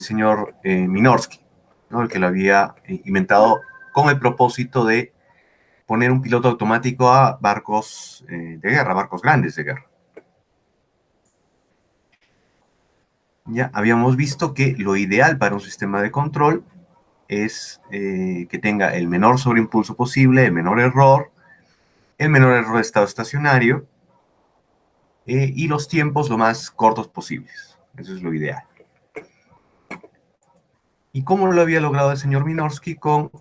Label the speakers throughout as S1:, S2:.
S1: señor Minorski, ¿no? El que lo había inventado con el propósito de poner un piloto automático a barcos de guerra, barcos grandes de guerra. Ya habíamos visto que lo ideal para un sistema de control es que tenga el menor sobreimpulso posible, el menor error de estado estacionario y los tiempos lo más cortos posibles. Eso es lo ideal. ¿Y cómo lo había logrado el señor Minorski? Con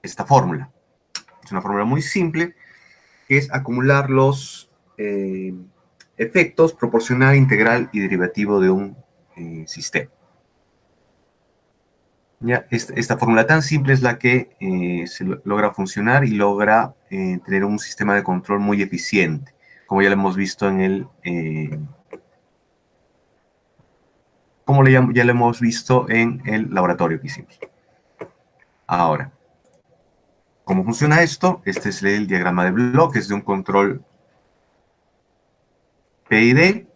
S1: esta fórmula. Es una fórmula muy simple, que es acumular los efectos proporcional, integral y derivativo de un sistema. Ya, esta fórmula tan simple es la que se logra funcionar y logra tener un sistema de control muy eficiente, como ya lo hemos visto en el... ya lo hemos visto en el laboratorio que hicimos. Ahora, ¿cómo funciona esto? Este es el diagrama de bloques de un control PID,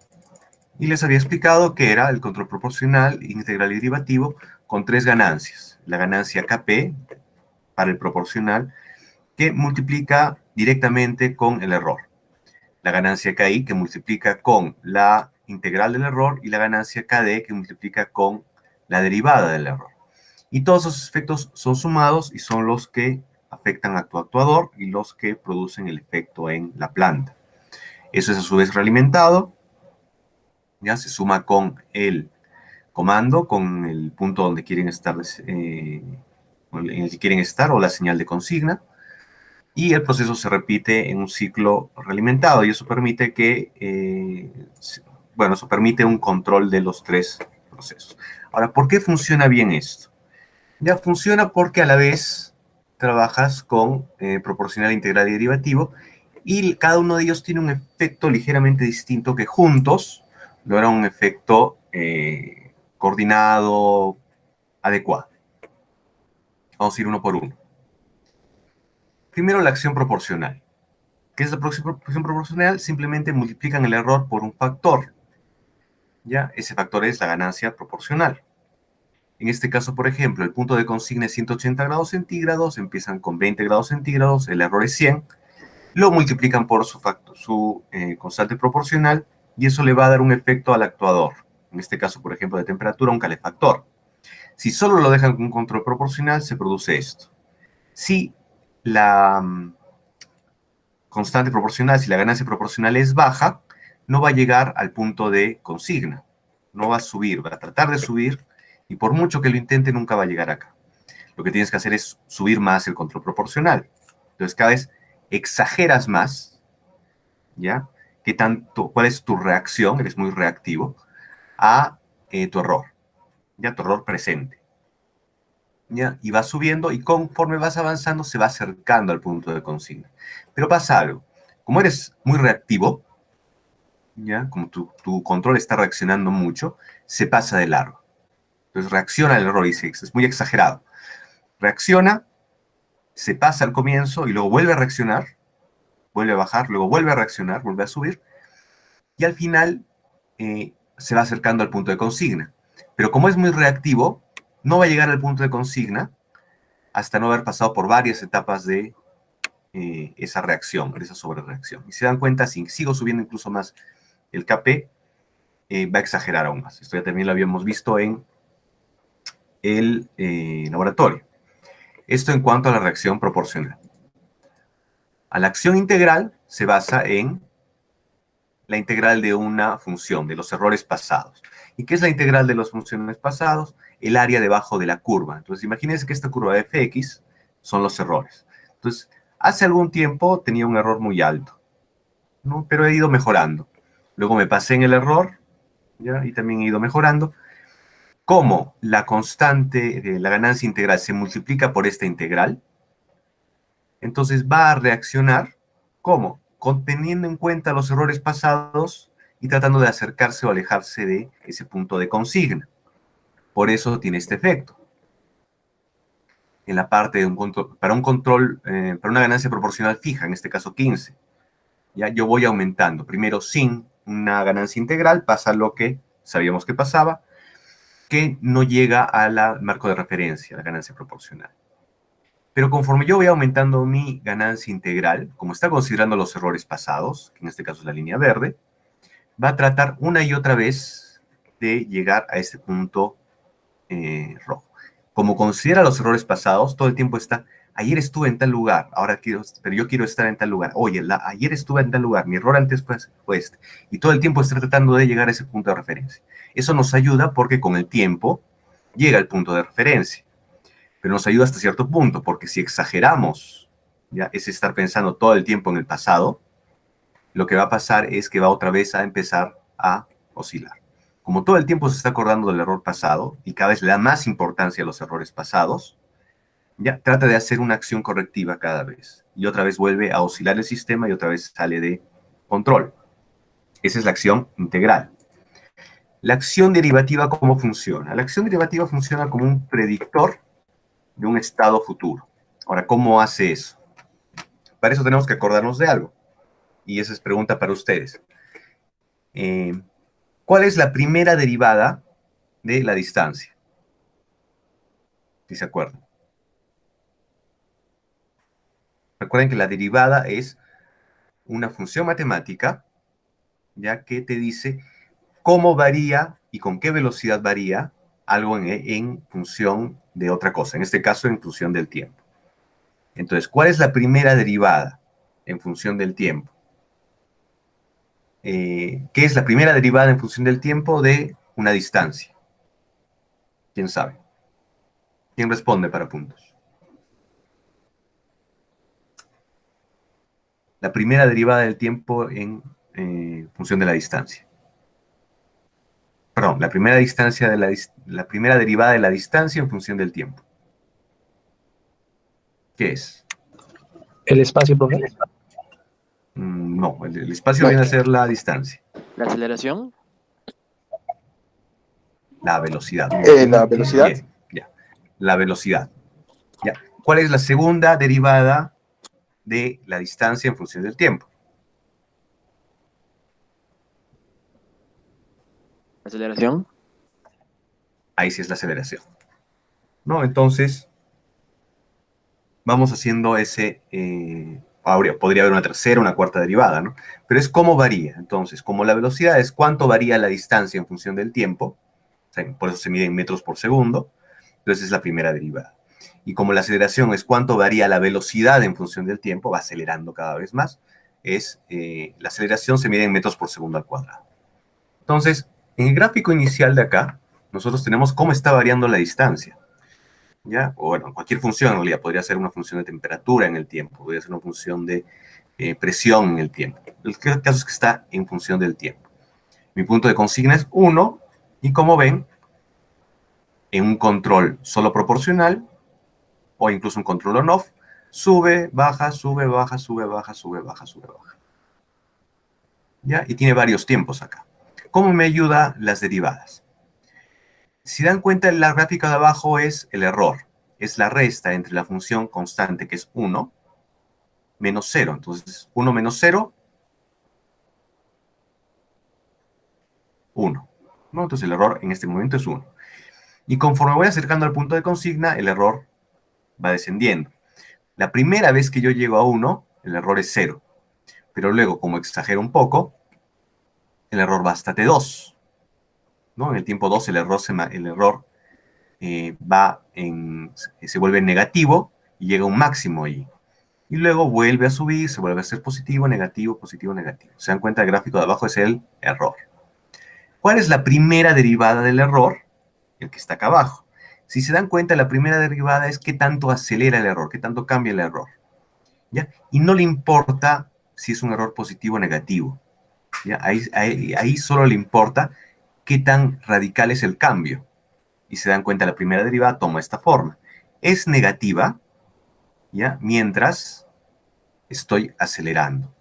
S1: y les había explicado que era el control proporcional, integral y derivativo con tres ganancias. La ganancia Kp para el proporcional, que multiplica directamente con el error. La ganancia Ki, que multiplica con la integral del error, y la ganancia Kd, que multiplica con la derivada del error. Y todos esos efectos son sumados y son los que afectan a tu actuador y los que producen el efecto en la planta. Eso es a su vez realimentado, ya se suma con el comando, con el punto donde quieren estar, en el que quieren estar, o la señal de consigna, y el proceso se repite en un ciclo realimentado, y eso permite que, eso permite un control de los tres procesos. Ahora, ¿por qué funciona bien esto? Ya funciona porque a la vez trabajas con proporcional, integral y derivativo, y cada uno de ellos tiene un efecto ligeramente distinto que juntos logran un efecto coordinado, adecuado. Vamos a ir uno por uno. Primero, la acción proporcional. ¿Qué es la acción proporcional? Simplemente multiplican el error por un factor. ¿Ya? Ese factor es la ganancia proporcional. En este caso, por ejemplo, el punto de consigna es 180 grados centígrados, empiezan con 20 grados centígrados, el error es 100, lo multiplican por su constante proporcional, y eso le va a dar un efecto al actuador. En este caso, por ejemplo, de temperatura, un calefactor. Si solo lo dejan con un control proporcional, se produce esto. Si la constante proporcional, si la ganancia proporcional es baja, no va a llegar al punto de consigna. No va a subir, va a tratar de subir, y por mucho que lo intente, nunca va a llegar acá. Lo que tienes que hacer es subir más el control proporcional. Entonces, cada vez exageras más, ¿ya? ¿Cuál es tu reacción? Eres muy reactivo a tu error, ¿ya? Tu error presente. ¿Ya? Y vas subiendo, y conforme vas avanzando se va acercando al punto de consigna. Pero pasa algo. Como eres muy reactivo, ¿ya? Como tu control está reaccionando mucho, se pasa de largo. Entonces reacciona al error y es muy exagerado. Reacciona, se pasa al comienzo y luego vuelve a reaccionar, vuelve a bajar, luego vuelve a reaccionar, vuelve a subir, y al final se va acercando al punto de consigna. Pero como es muy reactivo, no va a llegar al punto de consigna hasta no haber pasado por varias etapas de esa reacción, de esa sobrereacción. Y se dan cuenta, si sigo subiendo incluso más el Kp, va a exagerar aún más. Esto ya también lo habíamos visto en el laboratorio. Esto en cuanto a la reacción proporcional. A la acción integral se basa en la integral de una función, de los errores pasados. ¿Y qué es la integral de las funciones pasados? El área debajo de la curva. Entonces, imagínense que esta curva de fx son los errores. Entonces, hace algún tiempo tenía un error muy alto, ¿no? Pero he ido mejorando. Luego me pasé en el error, ¿ya? Y también he ido mejorando. Como la constante de la ganancia integral se multiplica por esta integral, entonces va a reaccionar, ¿cómo? Teniendo en cuenta los errores pasados y tratando de acercarse o alejarse de ese punto de consigna. Por eso tiene este efecto. En la parte de un control, para una ganancia proporcional fija, en este caso 15, ya yo voy aumentando. Primero, sin una ganancia integral, pasa lo que sabíamos que pasaba. que no llega al marco de referencia, la ganancia proporcional. Pero conforme yo voy aumentando mi ganancia integral, como está considerando los errores pasados, que en este caso es la línea verde, va a tratar una y otra vez de llegar a este punto rojo. Como considera los errores pasados, todo el tiempo está, ayer estuve en tal lugar, ahora quiero, pero yo quiero estar en tal lugar. Oye, ayer estuve en tal lugar, mi error antes fue este. Y todo el tiempo está tratando de llegar a ese punto de referencia. Eso nos ayuda porque con el tiempo llega al punto de referencia. Pero nos ayuda hasta cierto punto, porque si exageramos, ya es estar pensando todo el tiempo en el pasado, lo que va a pasar es que va otra vez a empezar a oscilar. Como todo el tiempo se está acordando del error pasado y cada vez le da más importancia a los errores pasados, ya trata de hacer una acción correctiva cada vez. Y otra vez vuelve a oscilar el sistema y otra vez sale de control. Esa es la acción integral. La acción derivativa, ¿cómo funciona? La acción derivativa funciona como un predictor de un estado futuro. Ahora, ¿cómo hace eso? Para eso tenemos que acordarnos de algo. Y esa es pregunta para ustedes. ¿Cuál es la primera derivada de la distancia? Si se acuerdan. Recuerden que la derivada es una función matemática, ya que te dice cómo varía y con qué velocidad varía algo en función de otra cosa, en este caso en función del tiempo. Entonces, ¿cuál es la primera derivada en función del tiempo? ¿Qué es la primera derivada en función del tiempo de una distancia? ¿Quién sabe? ¿Quién responde para puntos? La primera derivada del tiempo en función de la distancia. Perdón, la primera derivada de la distancia en función del tiempo. ¿Qué es?
S2: El espacio, profe.
S1: No, el espacio viene a ser la distancia.
S3: ¿La aceleración?
S1: La velocidad.
S4: La velocidad.
S1: Bien, ya. La velocidad. Ya. ¿Cuál es la segunda derivada de la distancia en función del tiempo?
S3: ¿Aceleración?
S1: Ahí sí es la aceleración. ¿No? Entonces, vamos haciendo ese... podría haber una tercera, una cuarta derivada, ¿no? Pero es cómo varía. Entonces, como la velocidad es cuánto varía la distancia en función del tiempo, o sea, por eso se mide en metros por segundo, entonces es la primera derivada. Y como la aceleración es cuánto varía la velocidad en función del tiempo, va acelerando cada vez más, la aceleración se mide en metros por segundo al cuadrado. Entonces, en el gráfico inicial de acá, nosotros tenemos cómo está variando la distancia. ¿Ya? O bueno, cualquier función en realidad podría ser una función de temperatura en el tiempo, podría ser una función de presión en el tiempo. El caso es que está en función del tiempo. Mi punto de consigna es 1, y como ven, en un control solo proporcional, o incluso un control on-off, sube, baja, sube, baja, sube, baja, sube, baja, sube, baja. ¿Ya? Y tiene varios tiempos acá. ¿Cómo me ayuda las derivadas? Si dan cuenta, la gráfica de abajo es el error. Es la resta entre la función constante, que es 1, menos 0. Entonces, 1 menos 0, 1. ¿No? Entonces, el error en este momento es 1. Y conforme voy acercando al punto de consigna, el error va descendiendo. La primera vez que yo llego a 1, el error es 0. Pero luego, como exagero un poco, el error va hasta T2. ¿No? En el tiempo 2 el error se vuelve negativo y llega a un máximo ahí. Y luego vuelve a subir, se vuelve a ser positivo, negativo, positivo, negativo. Se dan cuenta, el gráfico de abajo es el error. ¿Cuál es la primera derivada del error? El que está acá abajo. Si se dan cuenta, la primera derivada es qué tanto acelera el error, qué tanto cambia el error. ¿Ya? Y no le importa si es un error positivo o negativo. ¿Ya? Ahí solo le importa qué tan radical es el cambio. Y se dan cuenta, la primera derivada toma esta forma. Es negativa, ¿ya? Mientras estoy acelerando.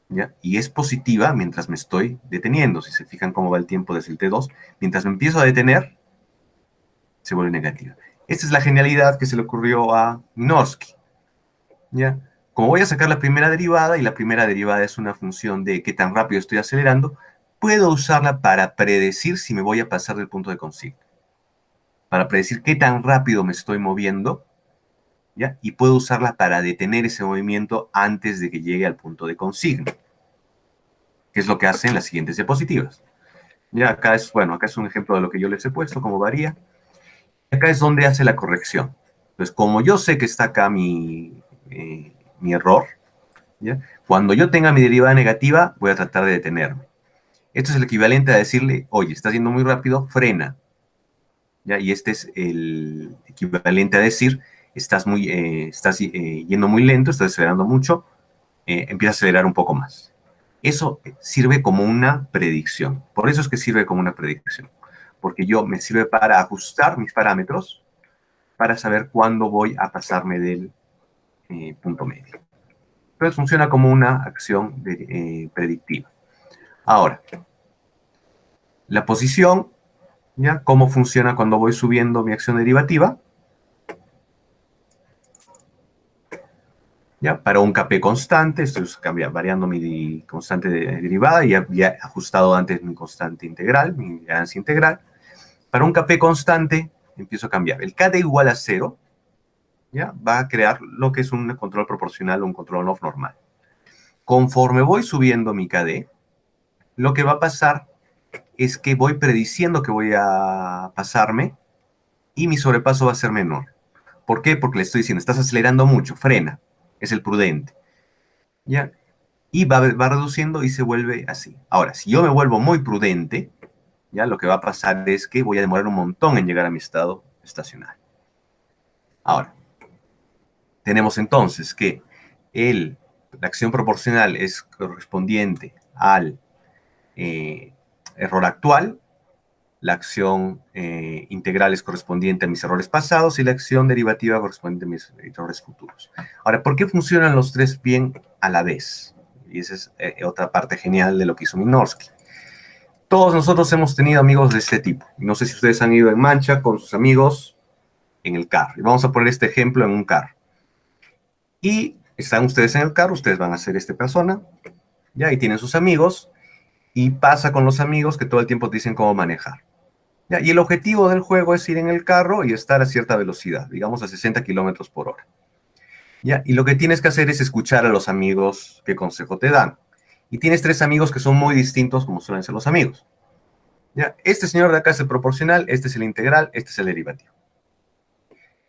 S1: ¿Ya? Y es positiva mientras me estoy deteniendo. Si se fijan cómo va el tiempo desde el T2, mientras me empiezo a detener, se vuelve negativa. Esta es la genialidad que se le ocurrió a Minovsky. ¿Ya? Como voy a sacar la primera derivada, y la primera derivada es una función de qué tan rápido estoy acelerando, puedo usarla para predecir si me voy a pasar del punto de consigna, para predecir qué tan rápido me estoy moviendo, ¿ya? Y puedo usarla para detener ese movimiento antes de que llegue al punto de consigna, que es lo que hacen las siguientes diapositivas. Ya acá es, bueno, acá es un ejemplo de lo que yo les he puesto, cómo varía. Acá es donde hace la corrección. Entonces, como yo sé que está acá mi error, ¿ya? Cuando yo tenga mi derivada negativa, voy a tratar de detenerme. Esto es el equivalente a decirle, oye, estás yendo muy rápido, frena. ¿Ya? Y este es el equivalente a decir, estás yendo muy lento, estás acelerando mucho, empieza a acelerar un poco más. Eso sirve como una predicción. Por eso es que sirve como una predicción. Porque me sirve para ajustar mis parámetros para saber cuándo voy a pasarme del punto medio. Entonces funciona como una acción predictiva. Ahora, la posición, ¿ya? ¿Cómo funciona cuando voy subiendo mi acción derivativa? ¿Ya? Para un Kp constante, estoy variando mi constante derivada, y ya he ajustado antes mi constante integral, mi ganancia integral. Para un Kp constante, empiezo a cambiar. El Kd igual a 0, ¿ya? Va a crear lo que es un control proporcional o un control on-off normal. Conforme voy subiendo mi Kd, lo que va a pasar es que voy prediciendo que voy a pasarme y mi sobrepaso va a ser menor. ¿Por qué? Porque le estoy diciendo, estás acelerando mucho, frena, es el prudente. ¿Ya? Y va reduciendo y se vuelve así. Ahora, si yo me vuelvo muy prudente, ya lo que va a pasar es que voy a demorar un montón en llegar a mi estado estacionario. Ahora, tenemos entonces que la acción proporcional es correspondiente al error actual, la acción integral es correspondiente a mis errores pasados y la acción derivativa correspondiente a mis errores futuros. Ahora, ¿por qué funcionan los tres bien a la vez? Y esa es otra parte genial de lo que hizo Minorski. Todos nosotros hemos tenido amigos de este tipo. No sé si ustedes han ido en mancha con sus amigos en el carro. Y vamos a poner este ejemplo en un carro. Y están ustedes en el carro, ustedes van a ser esta persona, ¿ya? Y tienen sus amigos, y pasa con los amigos que todo el tiempo te dicen cómo manejar. ¿Ya? Y el objetivo del juego es ir en el carro y estar a cierta velocidad, digamos a 60 kilómetros por hora. ¿Ya? Y lo que tienes que hacer es escuchar a los amigos qué consejo te dan. Y tienes tres amigos que son muy distintos, como suelen ser los amigos. ¿Ya? Este señor de acá es el proporcional, este es el integral, este es el derivativo.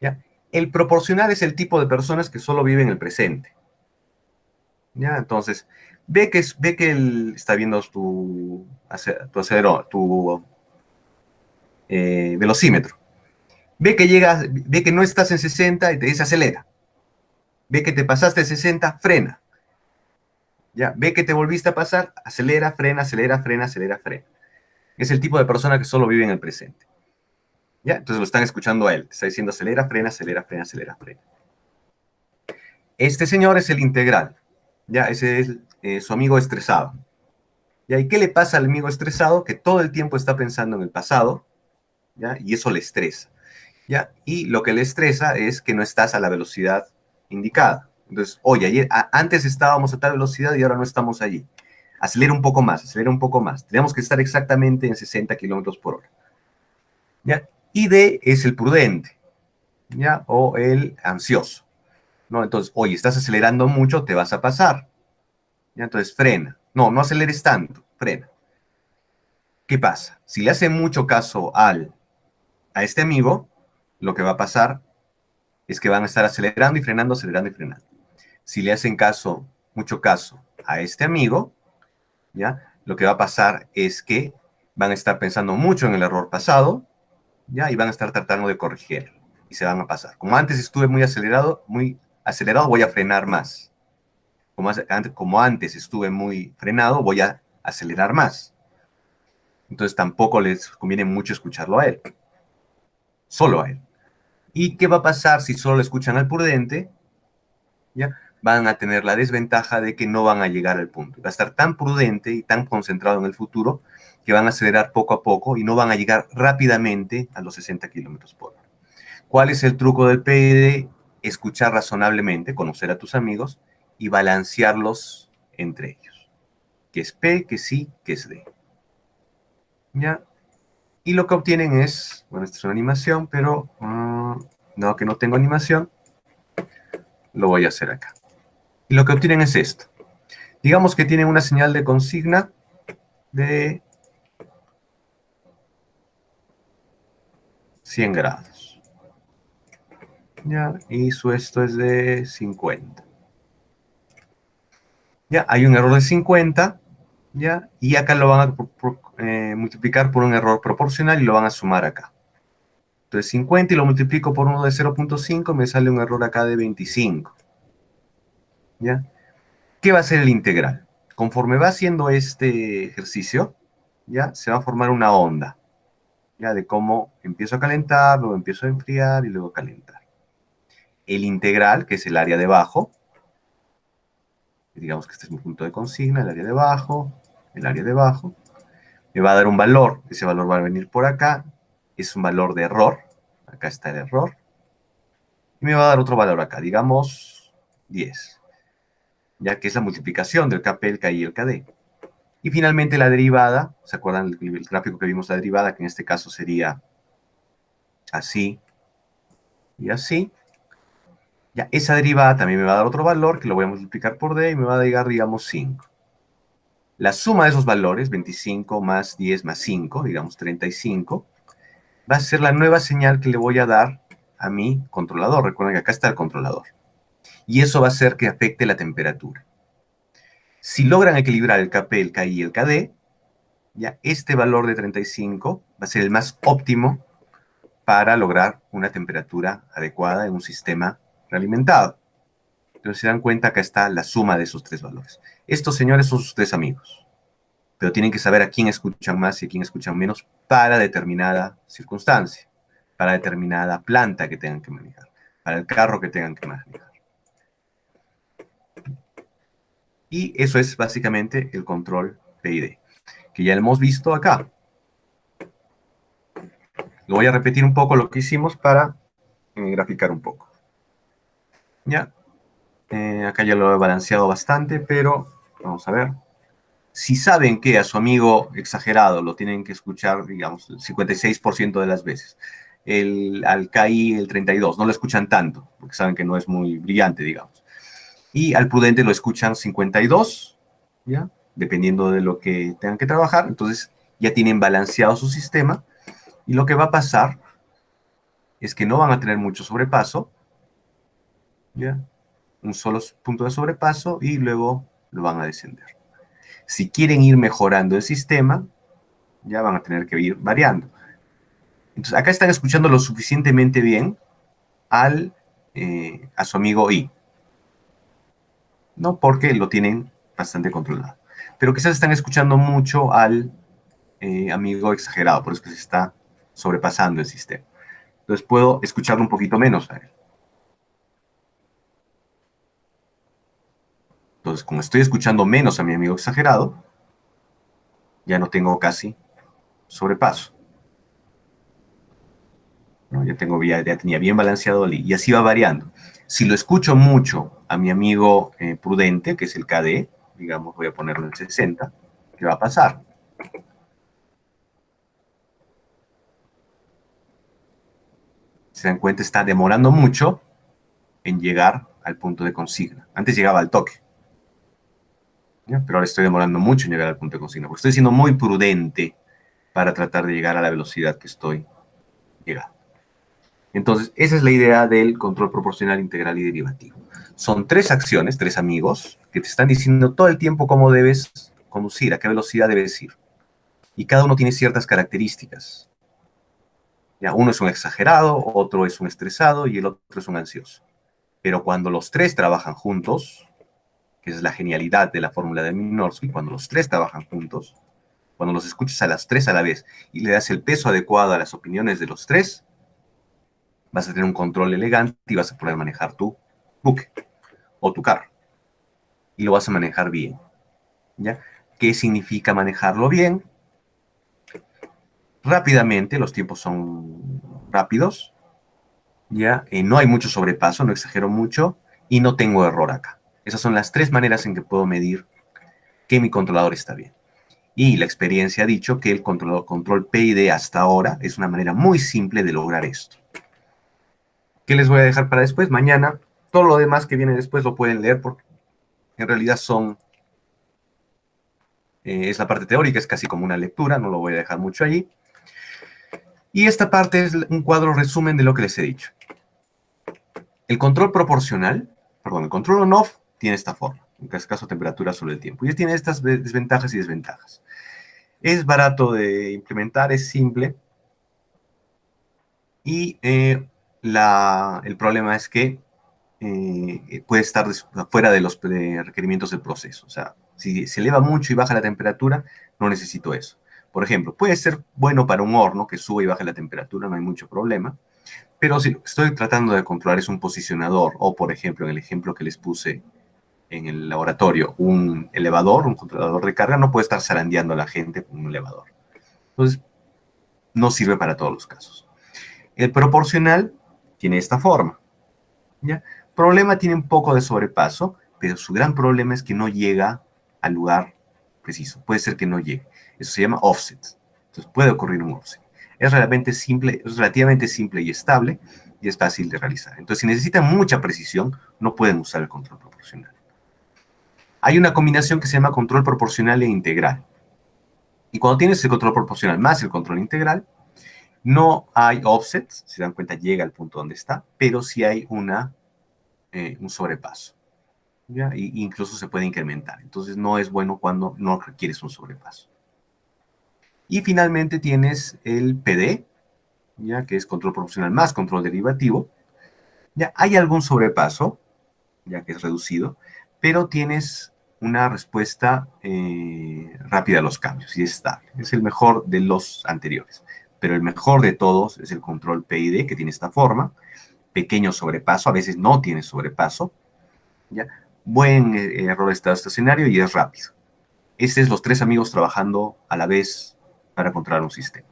S1: ¿Ya? El proporcional es el tipo de personas que solo viven el presente. ¿Ya? Entonces, ve que él está viendo tu velocímetro. Ve que no estás en 60 y te dice acelera. Ve que te pasaste de 60, frena. ¿Ya? Ve que te volviste a pasar, acelera, frena, acelera, frena, acelera, frena. Es el tipo de persona que solo vive en el presente. ¿Ya? Entonces lo están escuchando a él. Te está diciendo acelera, frena, acelera, frena, acelera, frena. Este señor es el integral. ¿Ya? Ese es su amigo estresado. ¿Ya? ¿Y qué le pasa al amigo estresado? Que todo el tiempo está pensando en el pasado, ¿ya? Y eso le estresa. ¿Ya? Y lo que le estresa es que no estás a la velocidad indicada. Entonces, oye, antes estábamos a tal velocidad y ahora no estamos allí. Acelera un poco más, acelera un poco más. Tenemos que estar exactamente en 60 kilómetros por hora. ¿Ya? Y D es el prudente, ¿ya? O el ansioso, ¿no? Entonces, oye, estás acelerando mucho, te vas a pasar. ¿Ya? Entonces, frena. No, no aceleres tanto, frena. ¿Qué pasa? Si le hace mucho caso a este amigo, lo que va a pasar es que van a estar acelerando y frenando, acelerando y frenando. Si le hacen mucho caso a este amigo, ¿ya? Lo que va a pasar es que van a estar pensando mucho en el error pasado, ¿ya? Y van a estar tratando de corregirlo y se van a pasar. Como antes estuve muy acelerado, voy a frenar más. Como antes estuve muy frenado, voy a acelerar más. Entonces tampoco les conviene mucho escucharlo a él, solo a él. ¿Y qué va a pasar si solo le escuchan al prudente? ¿Ya? Van a tener la desventaja de que no van a llegar al punto. Va a estar tan prudente y tan concentrado en el futuro que van a acelerar poco a poco y no van a llegar rápidamente a los 60 kilómetros por hora. ¿Cuál es el truco del PID? Escuchar razonablemente, conocer a tus amigos y balancearlos entre ellos. ¿Qué es P? ¿Qué sí? ¿Qué es D? ¿ya? Y lo que obtienen es, bueno, esta es una animación, pero dado que no tengo animación, lo voy a hacer acá. Y lo que obtienen es esto. Digamos que tienen una señal de consigna de 100 grados. ¿Ya? Y su esto es de 50. ¿Ya? Hay un error de 50, ¿ya? Y acá lo van a multiplicar por un error proporcional y lo van a sumar acá. Entonces 50 y lo multiplico por uno de 0.5, me sale un error acá de 25. ¿Ya? ¿Qué va a ser el integral? Conforme va haciendo este ejercicio, ¿ya? Se va a formar una onda, ¿ya? De cómo empiezo a calentar, luego empiezo a enfriar y luego a calentar. El integral, que es el área debajo, digamos que este es mi punto de consigna, el área debajo, me va a dar un valor, ese valor va a venir por acá, es un valor de error, acá está el error, y me va a dar otro valor acá, digamos 10, ya que es la multiplicación del KP, el KI y el KD. Y finalmente la derivada, ¿se acuerdan el gráfico que vimos la derivada? Que en este caso sería así y así. Ya, esa derivada también me va a dar otro valor que lo voy a multiplicar por D y me va a dar, digamos, 5. La suma de esos valores, 25 más 10 más 5, digamos 35, va a ser la nueva señal que le voy a dar a mi controlador. Recuerden que acá está el controlador. Y eso va a hacer que afecte la temperatura. Si logran equilibrar el KP, el KI y el KD, ya este valor de 35 va a ser el más óptimo para lograr una temperatura adecuada en un sistema realimentado. Entonces se dan cuenta, acá está la suma de esos tres valores. Estos señores son sus tres amigos, pero tienen que saber a quién escuchan más y a quién escuchan menos para determinada circunstancia, para determinada planta que tengan que manejar, para el carro que tengan que manejar. Y eso es básicamente el control PID, que ya lo hemos visto acá. Lo voy a repetir un poco lo que hicimos para graficar un poco. Ya, acá ya lo he balanceado bastante, pero vamos a ver. Si saben que a su amigo exagerado lo tienen que escuchar, digamos, el 56% de las veces, al KI el 32%, no lo escuchan tanto, porque saben que no es muy brillante, digamos. Y al prudente lo escuchan 52%, ¿ya? Dependiendo de lo que tengan que trabajar. Entonces ya tienen balanceado su sistema y lo que va a pasar es que no van a tener mucho sobrepaso, ¿ya? Un solo punto de sobrepaso y luego lo van a descender. Si quieren ir mejorando el sistema, ya van a tener que ir variando. Entonces, acá están escuchando lo suficientemente bien a su amigo I, ¿no? Porque lo tienen bastante controlado. Pero quizás están escuchando mucho al amigo exagerado, por eso que se está sobrepasando el sistema. Entonces, puedo escucharlo un poquito menos a él. Entonces, como estoy escuchando menos a mi amigo exagerado, ya no tengo casi sobrepaso, ¿no? Ya tenía bien balanceado el I, y así va variando. Si lo escucho mucho a mi amigo prudente, que es el KD, digamos, voy a ponerlo en 60, ¿qué va a pasar? Se dan cuenta, está demorando mucho en llegar al punto de consigna. Antes llegaba al toque, ¿ya? Pero ahora estoy demorando mucho en llegar al punto de consigna, porque estoy siendo muy prudente para tratar de llegar a la velocidad que estoy llegando. Entonces, esa es la idea del control proporcional integral y derivativo. Son tres acciones, tres amigos, que te están diciendo todo el tiempo cómo debes conducir, a qué velocidad debes ir. Y cada uno tiene ciertas características. Ya, uno es un exagerado, otro es un estresado y el otro es un ansioso. Pero cuando los tres trabajan juntos, que es la genialidad de la fórmula de Minorski, cuando los tres trabajan juntos, cuando los escuchas a las tres a la vez y le das el peso adecuado a las opiniones de los tres, vas a tener un control elegante y vas a poder manejar tu buque o tu carro. Y lo vas a manejar bien, ¿ya? ¿Qué significa manejarlo bien? Rápidamente, los tiempos son rápidos, ¿ya? No hay mucho sobrepaso, no exagero mucho, y no tengo error acá. Esas son las tres maneras en que puedo medir que mi controlador está bien. Y la experiencia ha dicho que el control PID hasta ahora es una manera muy simple de lograr esto. ¿Qué les voy a dejar para después? Mañana, todo lo demás que viene después lo pueden leer porque en realidad es la parte teórica, es casi como una lectura, no lo voy a dejar mucho allí. Y esta parte es un cuadro resumen de lo que les he dicho. El control el control on-off tiene esta forma, en este caso temperatura sobre el tiempo. Y tiene estas desventajas y desventajas. Es barato de implementar, es simple. Y el problema es que puede estar fuera de los requerimientos del proceso. O sea, si se eleva mucho y baja la temperatura, no necesito eso. Por ejemplo, puede ser bueno para un horno que sube y baje la temperatura, no hay mucho problema. Pero si lo que estoy tratando de controlar es un posicionador, o por ejemplo, en el ejemplo que les puse en el laboratorio, un elevador, un controlador de carga, no puede estar zarandeando a la gente con un elevador. Entonces, no sirve para todos los casos. El proporcional tiene esta forma. ¿Ya? Problema tiene un poco de sobrepaso, pero su gran problema es que no llega al lugar preciso. Puede ser que no llegue. Eso se llama offset. Entonces puede ocurrir un offset. Es relativamente simple y estable y es fácil de realizar. Entonces, si necesitan mucha precisión, no pueden usar el control proporcional. Hay una combinación que se llama control proporcional e integral. Y cuando tienes el control proporcional más el control integral, no hay offset, si se dan cuenta llega al punto donde está, pero sí hay un sobrepaso. ¿Ya? Incluso se puede incrementar. Entonces no es bueno cuando no requieres un sobrepaso. Y finalmente tienes el PD, ¿ya? Que es control proporcional más control derivativo. Ya hay algún sobrepaso, ya que es reducido, pero tienes una respuesta rápida a los cambios y es estable. Es el mejor de los anteriores. Pero el mejor de todos es el control PID, que tiene esta forma. Pequeño sobrepaso, a veces no tiene sobrepaso. ¿Ya? Buen error estacionario y es rápido. Estos son los tres amigos trabajando a la vez para controlar un sistema.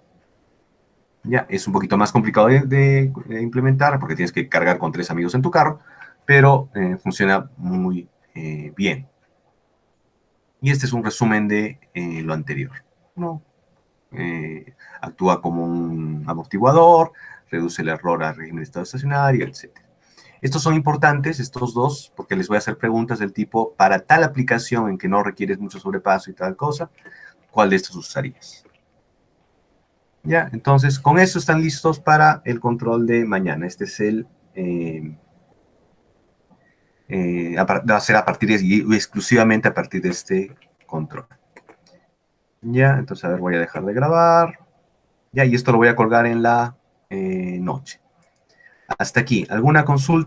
S1: Ya, es un poquito más complicado de implementar porque tienes que cargar con 3 amigos en tu carro, pero funciona muy bien. Y este es un resumen de lo anterior, ¿no? Actúa como un amortiguador, reduce el error al régimen de estado estacionario, etc. Estos son importantes, estos dos, porque les voy a hacer preguntas del tipo, para tal aplicación en que no requieres mucho sobrepaso y tal cosa, ¿cuál de estos usarías? Ya, entonces, con eso están listos para el control de mañana. Este es va a ser exclusivamente a partir de este control. Ya, entonces, a ver, voy a dejar de grabar. Ya, y esto lo voy a colgar en la noche. Hasta aquí. ¿Alguna consulta?